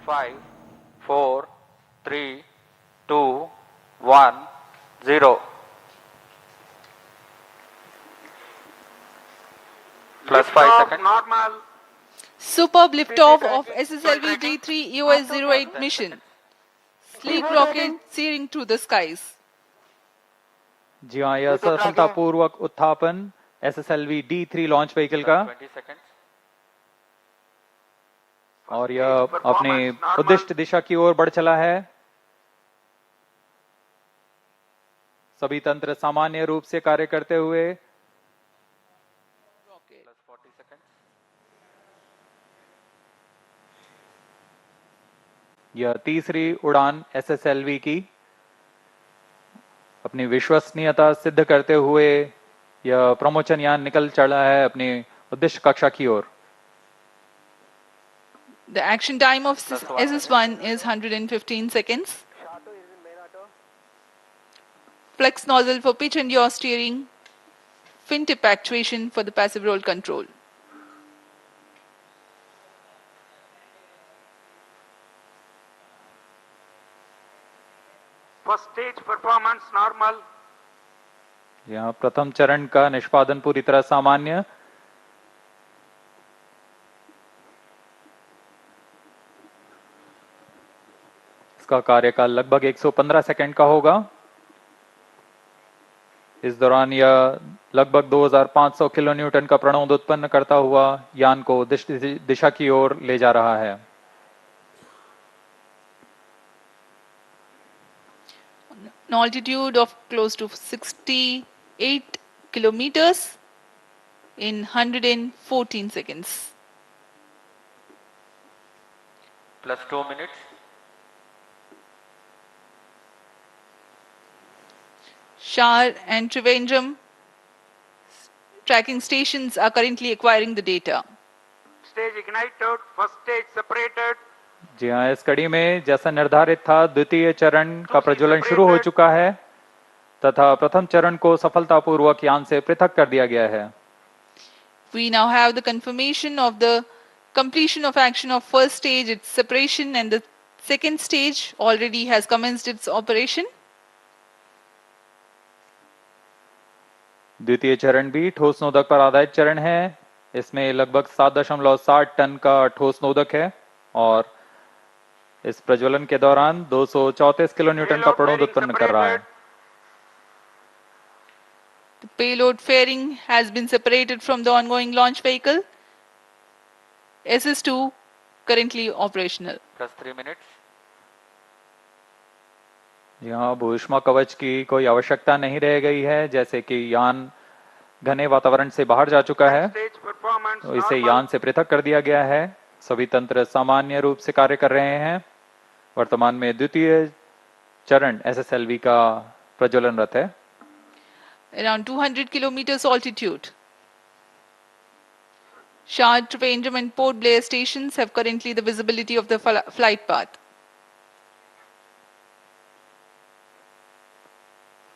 5, 4, 3, 2, 1, 0. Plus 5 seconds. Normal. Superb liftoff of SSLV D3 EOS-08 mission. Sleek rocket searing through the skies. जी हाँ, यह सफलतापूर्वक उत्थापन SSLV D3 launch vehicle का 20 seconds. और यह अपने उद्दिष्ट दिशा की ओर बढ़ चला है। सभी तंत्र सामान्य रूप से कार्य करते हुए। Plus 40 seconds. यह तीसरी उड़ान SSLV की अपनी विश्वसनीयता सिद्ध करते हुए यह प्रमोचन यान निकल चला है अपनी उद्दिष्ट कक्षा की ओर। The action time of SS1 is 115 seconds. Flex nozzle for pitch and yaw steering. Fin tip actuation for the passive roll control. First stage performance normal. यहाँ प्रथम चरण का निष्पादन पूरी तरह सामान्य। इसका कार्यकाल लगभग 115 सेकंड का होगा। इस दौरान यह लगभग 2500 किलो न्यूटन का प्रणोद उत्पन्न करता हुआ यान को उद्दिष्ट दिशा की ओर ले जा रहा है। An altitude of close to 68 kilometers in 114 seconds. Plus 2 minutes. Shar and Trivandrum tracking stations are currently acquiring the data. Stage ignited. First stage separated. जी हाँ, इस कड़ी में जैसा निर्धारित था द्वितीय चरण का प्रज्वलन शुरू हो चुका है तथा प्रथम चरण को सफलतापूर्वक यान से पृथक कर दिया गया है। We now have the confirmation of the completion of action of first stage, its separation, and the second stage already has commenced its operation. द्वितीय चरण भी ठोस नोदक पर आधारित चरण है। इसमें लगभग 7.60 टन का ठोस नोदक है और इस प्रज्वलन के दौरान 234 किलो न्यूटन का प्रणोद उत्पन्न कर रहा है। The payload fairing has been separated from the ongoing launch vehicle. SS2 currently operational. Plus 3 minutes. यहाँ भूष्मा कवच की कोई आवश्यकता नहीं रह गई है, जैसे कि यान घने वातावरण से बाहर जा चुका है Stage performance तो इसे normal. यान से पृथक कर दिया गया है। सभी तंत्र सामान्य रूप से कार्य कर रहे हैं। वर्तमान में द्वितीय चरण SSLV का प्रज्वलनरत है। Around 200 kilometers altitude. Shard, Trivandrum and Port Blair stations have currently the visibility of the flight path.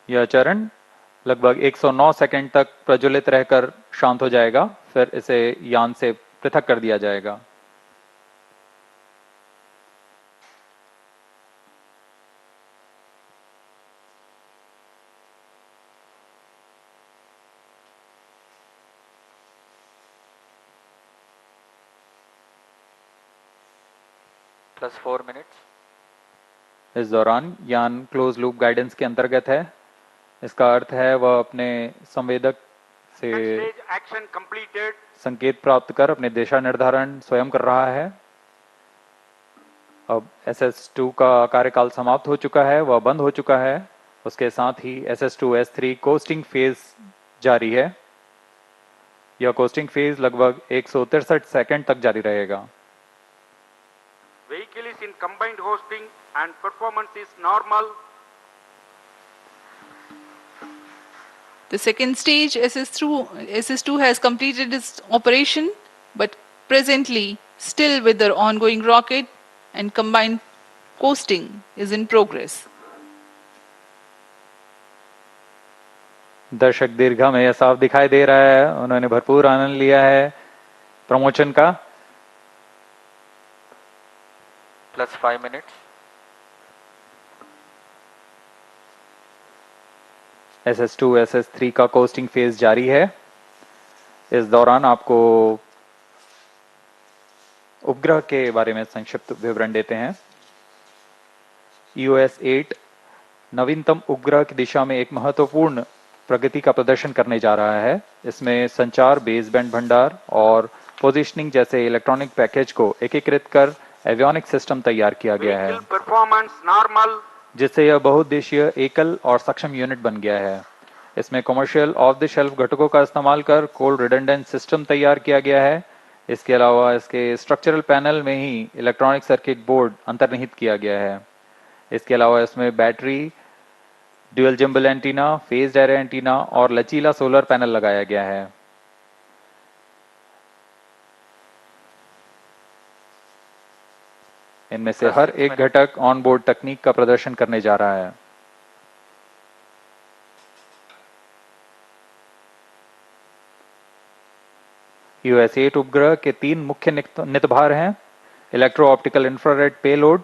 यह चरण लगभग 109 सेकंड तक प्रज्वलित रहकर शांत हो जाएगा, फिर इसे यान से पृथक कर दिया जाएगा। Plus 4 minutes. इस दौरान यान क्लोज लूप गाइडेंस के अंतर्गत है। इसका अर्थ है वह अपने संवेदक से Second stage action completed. संकेत प्राप्त कर अपने दिशा निर्धारण स्वयं कर रहा है। अब SS2 का कार्यकाल समाप्त हो चुका है, वह बंद हो चुका है। उसके साथ ही SS2 S3 कोस्टिंग फेज जारी है। यह कोस्टिंग फेज लगभग 163 सेकंड तक जारी रहेगा। Vehicle is in combined hosting and performance is normal. The second stage SS2 has completed its operation, but presently still with the ongoing rocket and combined coasting is in progress. दर्शक दीर्घा में यह साफ दिखाई दे रहा है, उन्होंने भरपूर आनंद लिया है प्रमोशन का। plus 5 minutes. SS2 SS3 का कोस्टिंग फेज जारी है। इस दौरान आपको उपग्रह के बारे में संक्षिप्त विवरण देते हैं। EOS 8 नवीनतम उपग्रह की दिशा में एक महत्वपूर्ण प्रगति का प्रदर्शन करने जा रहा है। इसमें संचार, बेसबैंड भंडार और पोजीशनिंग जैसे इलेक्ट्रॉनिक पैकेज को एकीकृत कर एवियोनिक सिस्टम तैयार किया गया है, Vehicle performance normal. जिससे यह बहुउद्देशीय एकल और सक्षम यूनिट बन गया है। इसमें कमर्शियल ऑफ द शेल्फ घटकों का इस्तेमाल कर कोल्ड रिडंडेंट सिस्टम तैयार किया गया है। इसके अलावा इसके स्ट्रक्चरल पैनल में ही इलेक्ट्रॉनिक सर्किट बोर्ड अंतर्निहित किया गया है। इसके अलावा इसमें battery, dual gimbal antenna, phased array antenna और लचीला सोलर पैनल लगाया गया है। इनमें से हर एक घटक ऑन बोर्ड तकनीक का प्रदर्शन करने जा रहा है। EOS 8 उपग्रह के 3 मुख्य नितभार हैं: electro optical infrared payload,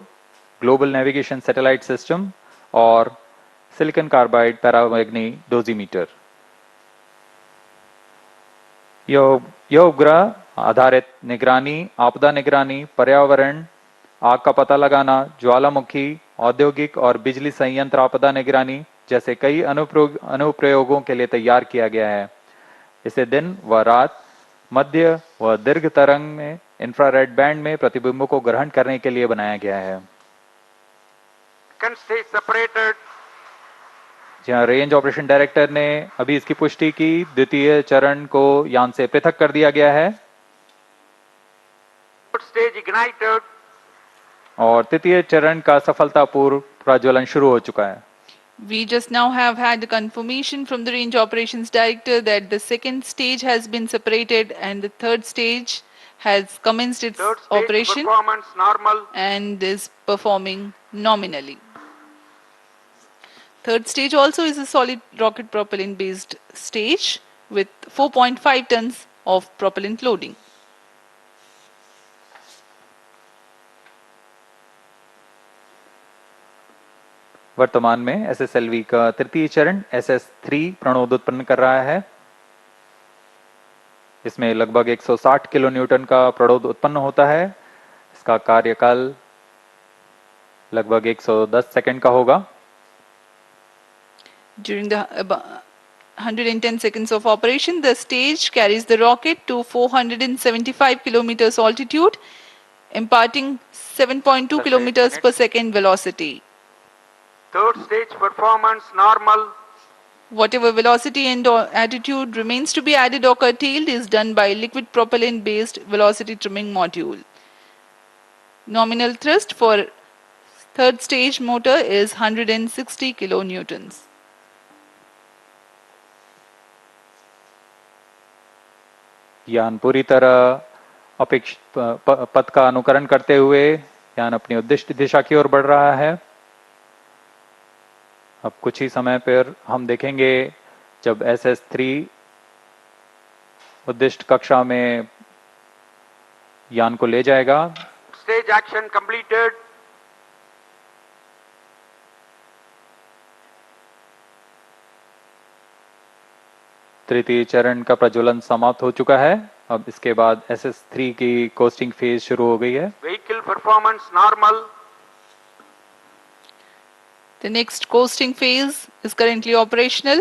global navigation satellite system और सिलिकॉन कार्बाइड पैरामैग्नी डोजीमीटर। यह उपग्रह आधारित निगरानी, आपदा निगरानी, पर्यावरण, आग का पता लगाना, ज्वालामुखी, औद्योगिक और बिजली संयंत्र आपदा निगरानी जैसे कई अनुप्रयोगों के लिए तैयार किया गया है। इसे दिन व रात, मध्य व दीर्घ तरंग में इंफ्रारेड बैंड में प्रतिबिंबों को ग्रहण करने के लिए बनाया गया है। Can stay separated. जहां रेंज ऑपरेशन डायरेक्टर ने अभी इसकी पुष्टि की, द्वितीय चरण को यान से पृथक कर दिया गया है Third stage ignited. और तृतीय चरण का सफलतापूर्व प्रज्वलन शुरू हो चुका है। We just now have had the confirmation from the Range Operations Director that the second stage has been separated and the third stage has commenced its Third stage operation performance normal. and is performing nominally. Third stage also is a solid rocket propellant based stage with 4.5 tons of propellant loading. वर्तमान में SSLV का तृतीय चरण SS3 प्रणोद उत्पन्न कर रहा है। इसमें लगभग 160 किलो न्यूटन का प्रणोद उत्पन्न होता है। इसका कार्यकाल लगभग 110 सेकंड का होगा। During the 110 seconds of operation, the stage carries the rocket to 475 kilometers altitude, imparting 7.2 kilometers per second velocity. Third stage performance normal. Whatever velocity and attitude remains to be added or curtailed is done by liquid propellant based velocity trimming module. Nominal thrust for third stage motor is 160 kilonewtons. यान पूरी तरह अपेक्षित पथ का अनुकरण करते हुए यान अपनी उद्दिष्ट दिशा की ओर बढ़ रहा है। अब कुछ ही समय पर हम देखेंगे जब SS3 उद्दिष्ट कक्षा में यान को ले जाएगा। Stage action completed. तृतीय चरण का प्रज्वलन समाप्त हो चुका है। अब इसके बाद SS3 की कोस्टिंग फेज शुरू हो गई है। Vehicle performance normal. The next coasting phase is currently operational.